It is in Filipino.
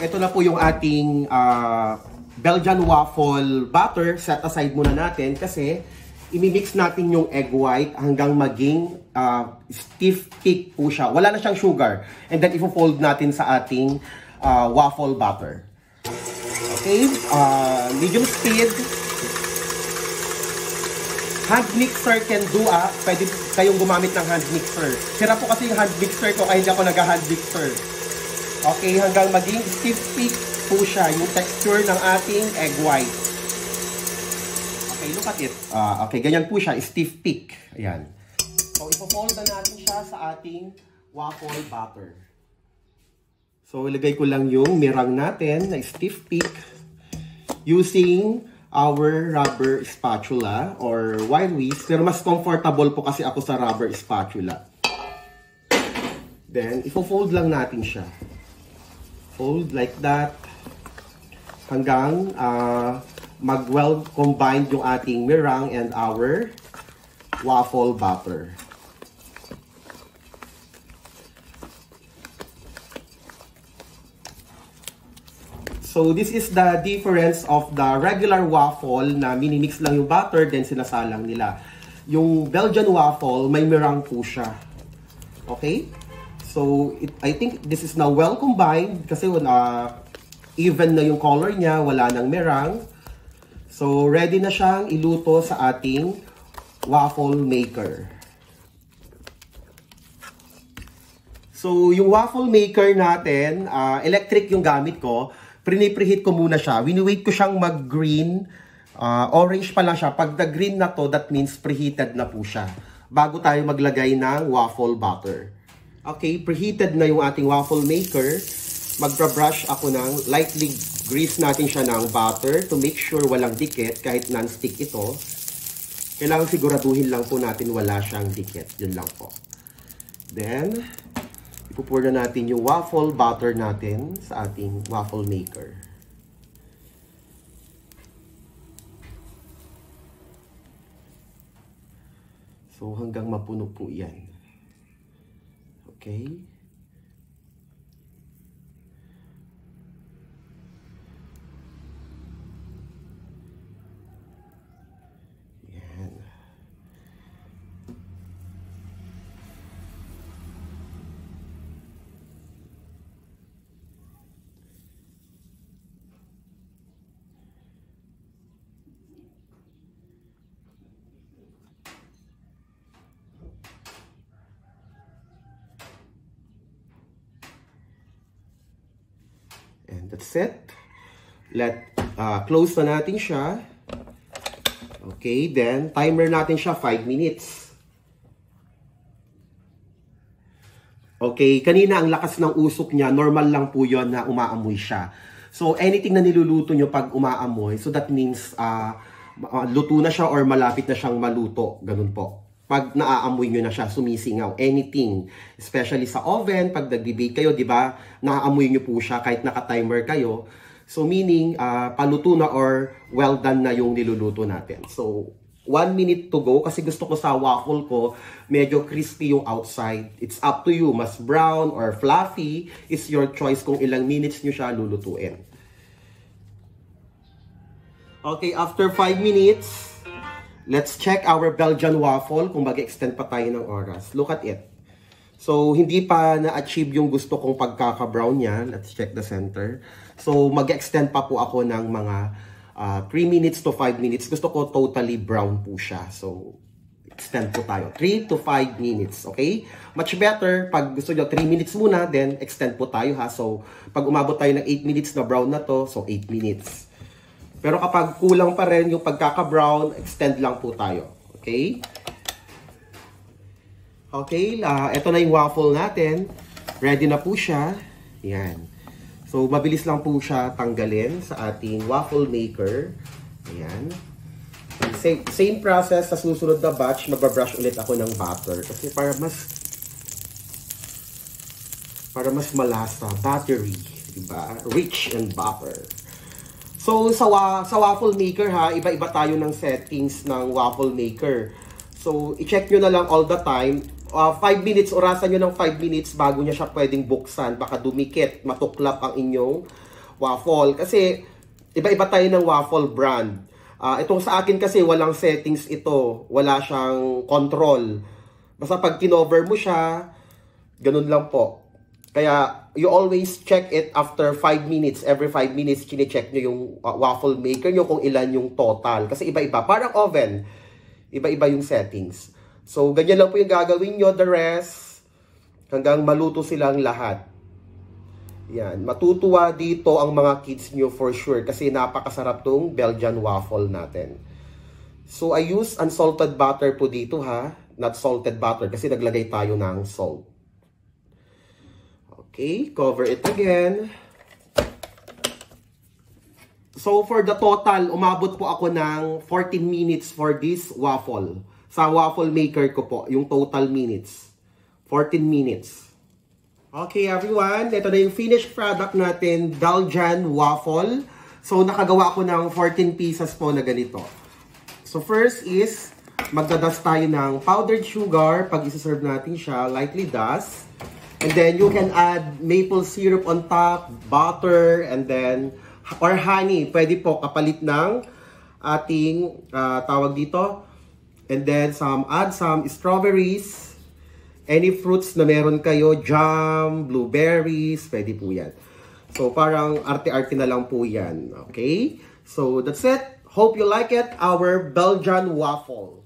ito na po yung ating Belgian waffle batter. Set aside muna natin kasi imimix natin yung egg white hanggang maging stiff thick po siya. Wala na siyang sugar. And then ifo-fold natin sa ating waffle batter. Okay, medium speed. Hand mixer can do pwede kayong gumamit ng hand mixer. Sira po kasi yung hand mixer ko kaya hindi ako nag-hand mixer. Okay, hanggang maging stiff thick po siya yung texture ng ating egg white. Okay, look at it. Okay, ganyan po siya, stiff thick. Ayan. So, ipo-fold na natin siya sa ating waffle batter. So, ilagay ko lang yung mirang natin na stiff thick using our rubber spatula or wire whisk. Pero mas comfortable po kasi ako sa rubber spatula. Then, ipo-fold lang natin siya. Fold like that hanggang mag-well combined yung ating meringue and our waffle batter. So this is the difference of the regular waffle na minimix lang yung butter then sinasalang nila. Yung Belgian waffle may meringue po siya. Okay? So I think this is now well combined kasi even na yung color niya, wala nang meringue. So ready na siyang iluto sa ating waffle maker. So yung waffle maker natin, electric yung gamit ko. Pinipreheat ko muna siya. Wini-wait ko siyang mag-green. Orange pa lang siya. Pag the-green na to, that means preheated na po siya. Bago tayo maglagay ng waffle batter. Okay, preheated na yung ating waffle maker. Magbra-brush ako ng lightly grease natin siya ng butter to make sure walang dikit kahit non-stick ito. Kailangan siguraduhin lang po natin wala siyang dikit. Yun lang po. Then, ipupour na natin yung waffle butter natin sa ating waffle maker. So, hanggang mapuno po yan. Okay? Yan. And that's it. Close na natin siya. Okay, then timer natin siya 5 minutes. Okay, kanina ang lakas ng usok niya, normal lang po yon na umaamoy siya. So anything na niluluto nyo pag umaamoy, so that means luto na siya or malapit na siyang maluto. Ganun po. Pag naaamoy nyo na siya, sumisingaw, anything. Especially sa oven, pag nag-bake kayo, di ba, naaamoy nyo po siya kahit naka-timer kayo. So meaning, paluto na or well done na yung niluluto natin. So, 1 minute to go kasi gusto ko sa waffle ko, medyo crispy yung outside. It's up to you, mas brown or fluffy, is your choice kung ilang minutes nyo siya lulutuin. Okay, after 5 minutes, let's check our Belgian waffle kung mag-extend pa tayo ng oras. Look at it. So, hindi pa na-achieve yung gusto kong pagkaka-brown niya. Let's check the center. So, mag-extend pa po ako ng mga 3 minutes to 5 minutes. Gusto ko totally brown po siya. So, extend po tayo. 3 to 5 minutes, okay? Much better, pag gusto nyo 3 minutes muna, then extend po tayo ha. So, pag umabot tayo ng 8 minutes na brown na to, so 8 minutes. Pero kapag kulang pa rin yung pagkaka-brown, extend lang po tayo. Okay? Okay, ito na yung waffle natin. Ready na po siya. Yan. So, mabilis lang po siya tanggalin sa ating waffle maker. Ayan. Same process sa susunod na batch, magbabrush ulit ako ng butter. Kasi para mas malasa, buttery. Diba? Rich in butter. So, sa waffle maker ha, iba-iba tayo ng settings ng waffle maker. So, i-check nyo na lang all the time. 5 minutes, orasan nyo ng 5 minutes bago niya siya pwedeng buksan. Baka dumikit, matuklap ang inyong waffle. Kasi, iba-iba tayo ng waffle brand. Itong sa akin kasi walang settings ito. Wala siyang control. Basta pag kinover mo siya, ganun lang po. Kaya, you always check it after 5 minutes. Every 5 minutes, chine-check nyo yung waffle maker nyo kung ilan yung total. Kasi iba-iba. Parang oven. Iba-iba yung settings. So, ganyan lang po yung gagawin nyo. The rest, hanggang maluto silang lahat. Yan. Matutuwa dito ang mga kids nyo for sure. Kasi napakasarap tong Belgian waffle natin. So, I use unsalted butter po dito ha. Not salted butter kasi naglagay tayo ng salt. Okay, cover it again. So, for the total, umabot po ako ng 14 minutes for this waffle. Sa waffle maker ko po, yung total minutes. 14 minutes. Okay, everyone. Ito na yung finished product natin, Belgian waffle. So, nakagawa ako ng 14 pieces po na ganito. So, first is, magdadust tayo ng powdered sugar. Pag isa-serve natin siya, lightly dust. And then, you can add maple syrup on top, butter, and then, or honey. Pwede po kapalit ng ating, tawag dito. And then, add some strawberries. Any fruits na meron kayo, jam, blueberries, pwede po yan. So, parang arte-arte na lang po yan. Okay? So, that's it. Hope you like it. Our Belgian waffle.